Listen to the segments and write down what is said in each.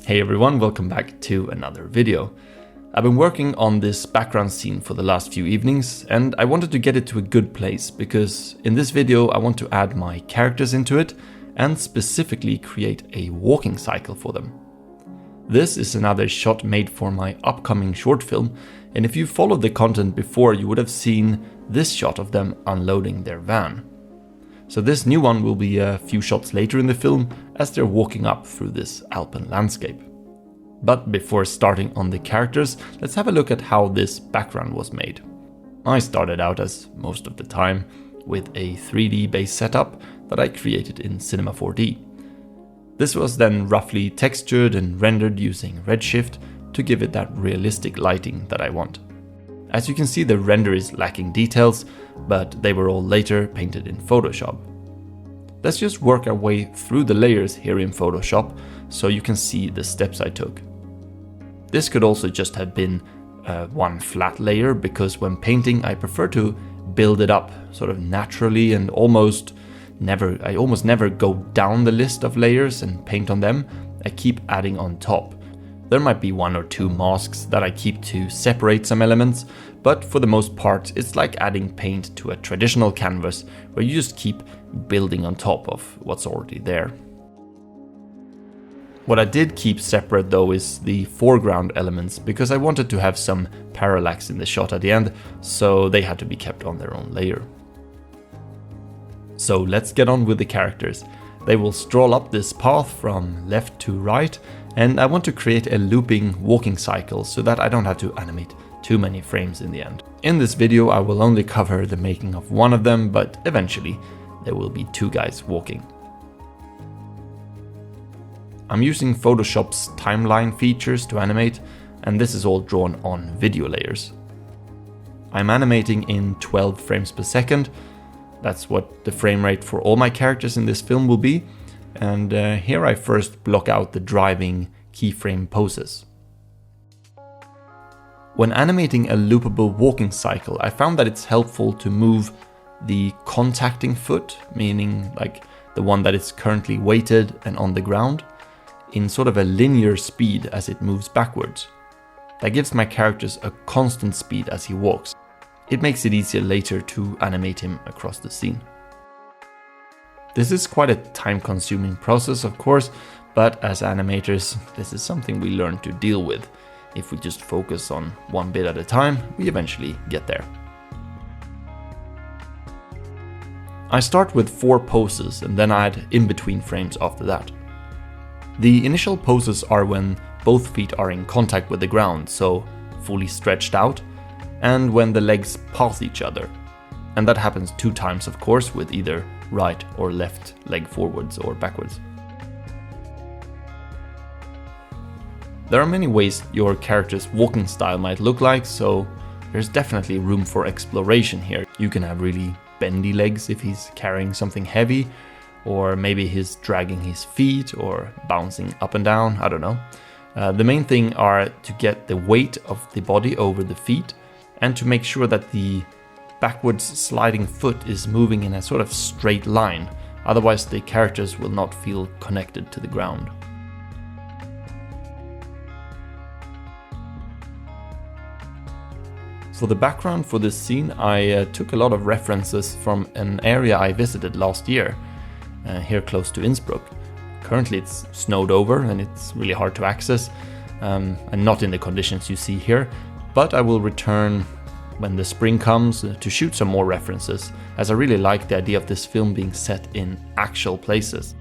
Hey everyone, welcome back to another video. I've been working on this background scene for the last few evenings and I wanted to get it to a good place because in this video I want to add my characters into it and specifically create a walking cycle for them. This is another shot made for my upcoming short film, and if you followed the content before you would have seen this shot of them unloading their van. So this new one will be a few shots later in the film as they're walking up through this Alpine landscape. But before starting on the characters, let's have a look at how this background was made. I started out, as most of the time, with a 3D based setup that I created in Cinema 4D. This was then roughly textured and rendered using Redshift to give it that realistic lighting that I want. As you can see, the render is lacking details, but they were all later painted in Photoshop. Let's just work our way through the layers here in Photoshop so you can see the steps I took. This could also just have been one flat layer, because when painting I prefer to build it up sort of naturally and I almost never go down the list of layers and paint on them. I keep adding on top. There might be one or two masks that I keep to separate some elements, but for the most part it's like adding paint to a traditional canvas where you just keep building on top of what's already there. What I did keep separate though is the foreground elements, because I wanted to have some parallax in the shot at the end, so they had to be kept on their own layer. So let's get on with the characters. They will stroll up this path from left to right, and I want to create a looping walking cycle so that I don't have to animate too many frames in the end. In this video I will only cover the making of one of them, but eventually there will be two guys walking. I'm using Photoshop's timeline features to animate, and this is all drawn on video layers. I'm animating in 12 frames per second. That's what the frame rate for all my characters in this film will be, and here I first block out the driving keyframe poses. When animating a loopable walking cycle, I found that it's helpful to move the contacting foot, meaning like the one that is currently weighted and on the ground, in sort of a linear speed as it moves backwards. That gives my characters a constant speed as he walks. It makes it easier later to animate him across the scene. This is quite a time-consuming process, of course, but as animators, this is something we learn to deal with. If we just focus on one bit at a time, we eventually get there. I start with 4 poses and then add in-between frames after that. The initial poses are when both feet are in contact with the ground, so fully stretched out, and when the legs pass each other. And that happens 2 times, of course, with either right or left leg forwards or backwards. There are many ways your character's walking style might look like, so there's definitely room for exploration here. You can have really bendy legs if he's carrying something heavy, or maybe he's dragging his feet or bouncing up and down, I don't know. The main thing are to get the weight of the body over the feet and to make sure that the backwards sliding foot is moving in a sort of straight line, otherwise the characters will not feel connected to the ground. For the background for this scene, I took a lot of references from an area I visited last year, here close to Innsbruck. Currently it's snowed over and it's really hard to access, and not in the conditions you see here. But I will return when the spring comes to shoot some more references, as I really like the idea of this film being set in actual places.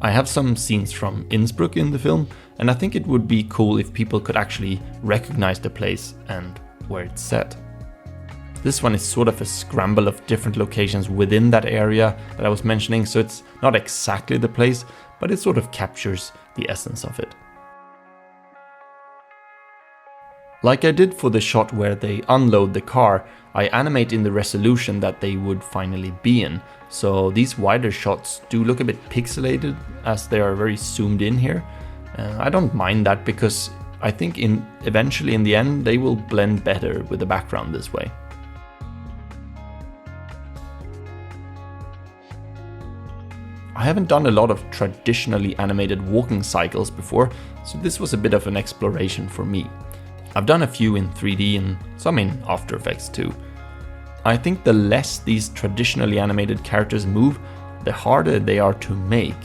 I have some scenes from Innsbruck in the film, and I think it would be cool if people could actually recognize the place and where it's set. This one is sort of a scramble of different locations within that area that I was mentioning, so it's not exactly the place, but it sort of captures the essence of it. Like I did for the shot where they unload the car, I animate in the resolution that they would finally be in. So these wider shots do look a bit pixelated as they are very zoomed in here. I don't mind that because I think eventually in the end they will blend better with the background this way. I haven't done a lot of traditionally animated walking cycles before, so this was a bit of an exploration for me. I've done a few in 3D and some in After Effects too. I think the less these traditionally animated characters move, the harder they are to make.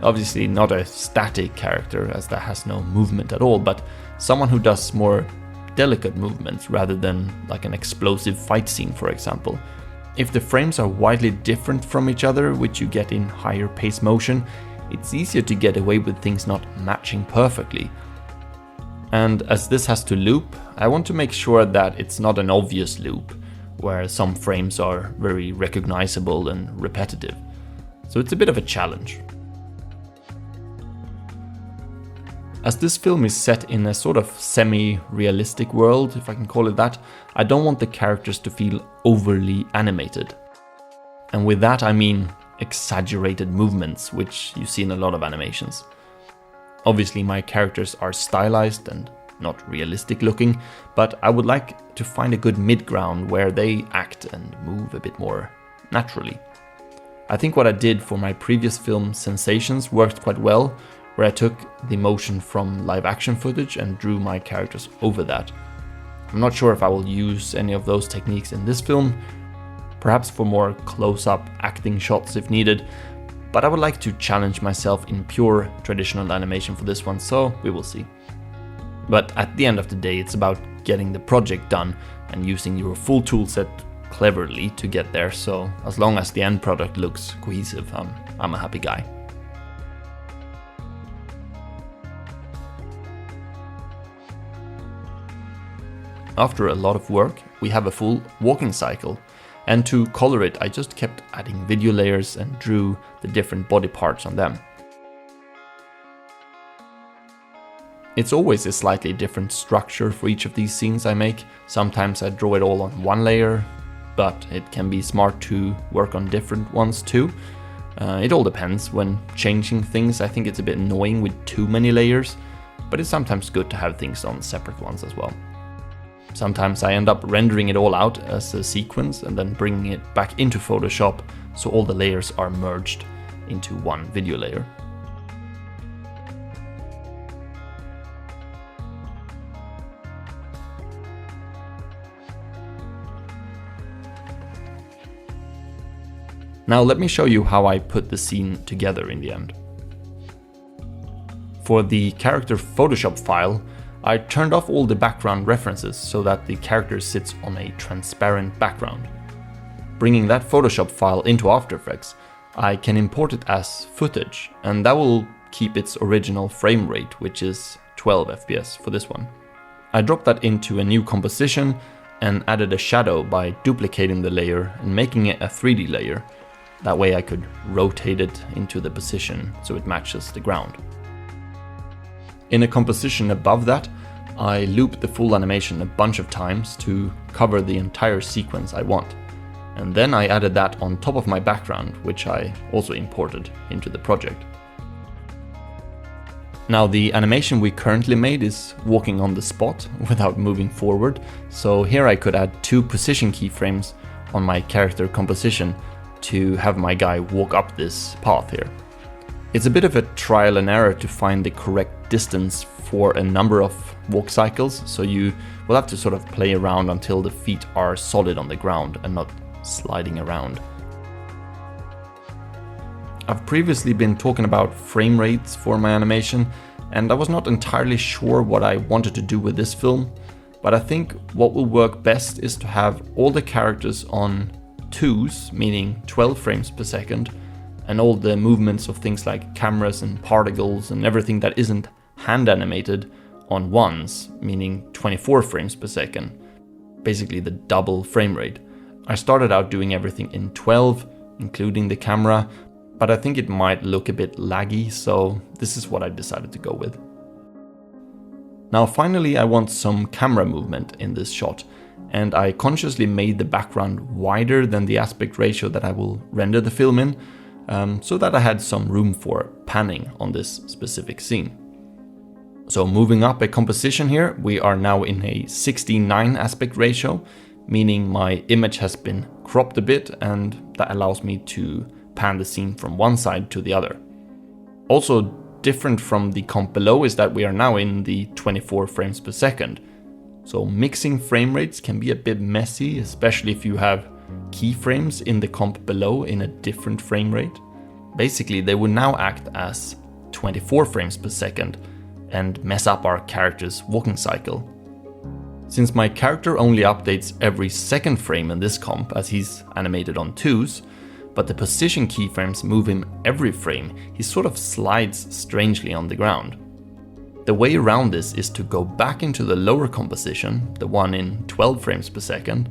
Obviously not a static character, as that has no movement at all, but someone who does more delicate movements rather than like an explosive fight scene, for example. If the frames are widely different from each other, which you get in higher pace motion, it's easier to get away with things not matching perfectly. And as this has to loop, I want to make sure that it's not an obvious loop, where some frames are very recognizable and repetitive. So it's a bit of a challenge. As this film is set in a sort of semi-realistic world, if I can call it that, I don't want the characters to feel overly animated. And with that I mean exaggerated movements, which you see in a lot of animations. Obviously my characters are stylized and not realistic looking, but I would like to find a good mid-ground where they act and move a bit more naturally. I think what I did for my previous film Sensations worked quite well, where I took the motion from live action footage and drew my characters over that. I'm not sure if I will use any of those techniques in this film, perhaps for more close-up acting shots if needed, but I would like to challenge myself in pure traditional animation for this one, so we will see. But at the end of the day, it's about getting the project done and using your full toolset cleverly to get there, so as long as the end product looks cohesive, I'm a happy guy. After a lot of work, we have a full walking cycle, and to color it I just kept adding video layers and drew the different body parts on them. It's always a slightly different structure for each of these scenes I make. Sometimes I draw it all on one layer, but it can be smart to work on different ones too. It all depends. When changing things I think it's a bit annoying with too many layers, but it's sometimes good to have things on separate ones as well. Sometimes I end up rendering it all out as a sequence and then bringing it back into Photoshop so all the layers are merged into one video layer. Now let me show you how I put the scene together in the end. For the character Photoshop file, I turned off all the background references so that the character sits on a transparent background. Bringing that Photoshop file into After Effects, I can import it as footage, and that will keep its original frame rate, which is 12 FPS for this one. I dropped that into a new composition and added a shadow by duplicating the layer and making it a 3D layer. That way I could rotate it into the position so it matches the ground. In a composition above that, I looped the full animation a bunch of times to cover the entire sequence I want. And then I added that on top of my background, which I also imported into the project. Now the animation we currently made is walking on the spot without moving forward, so here I could add 2 position keyframes on my character composition to have my guy walk up this path here. It's a bit of a trial and error to find the correct distance for a number of walk cycles, so you will have to sort of play around until the feet are solid on the ground and not sliding around. I've previously been talking about frame rates for my animation, and I was not entirely sure what I wanted to do with this film, but I think what will work best is to have all the characters on 2s, meaning 12 frames per second, and all the movements of things like cameras and particles and everything that isn't hand animated on 1s, meaning 24 frames per second, basically the double frame rate. I started out doing everything in 12, including the camera, but I think it might look a bit laggy, so this is what I decided to go with. Now finally I want some camera movement in this shot, and I consciously made the background wider than the aspect ratio that I will render the film in, so that I had some room for panning on this specific scene. So moving up a composition here, we are now in a 16:9 aspect ratio, meaning my image has been cropped a bit, and that allows me to pan the scene from one side to the other. Also different from the comp below is that we are now in the 24 frames per second. So mixing frame rates can be a bit messy, especially if you have keyframes in the comp below in a different frame rate. Basically, they would now act as 24 frames per second and mess up our character's walking cycle. Since my character only updates every second frame in this comp, as he's animated on 2s, but the position keyframes move him every frame, he sort of slides strangely on the ground. The way around this is to go back into the lower composition, the one in 12 frames per second,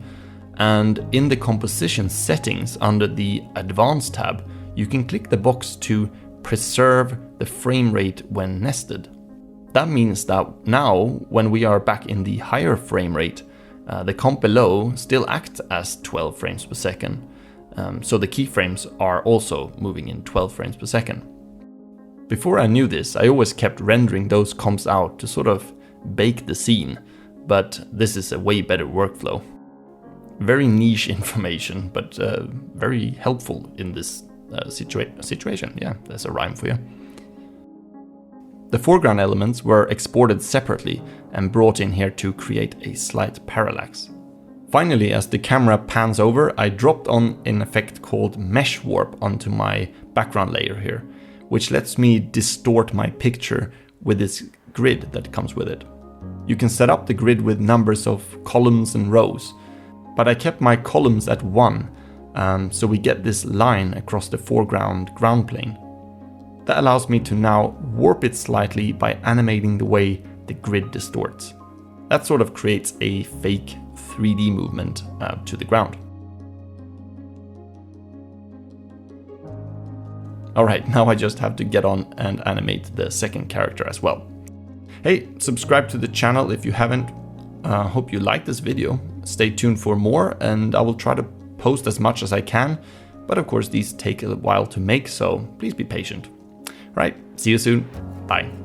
and in the composition settings under the Advanced tab, you can click the box to preserve the frame rate when nested. That means that now, when we are back in the higher frame rate, the comp below still acts as 12 frames per second. So the keyframes are also moving in 12 frames per second. Before I knew this, I always kept rendering those comps out to sort of bake the scene, but this is a way better workflow. Very niche information, but very helpful in this situation. Yeah, there's a rhyme for you. The foreground elements were exported separately and brought in here to create a slight parallax. Finally, as the camera pans over, I dropped on an effect called Mesh Warp onto my background layer here, which lets me distort my picture with this grid that comes with it. You can set up the grid with numbers of columns and rows, but I kept my columns at 1, so we get this line across the foreground ground plane. That allows me to now warp it slightly by animating the way the grid distorts. That sort of creates a fake 3D movement to the ground. Alright, now I just have to get on and animate the second character as well. Hey, subscribe to the channel if you haven't. Hope you like this video. Stay tuned for more, and I will try to post as much as I can. But of course these take a while to make, so please be patient. Right, see you soon. Bye.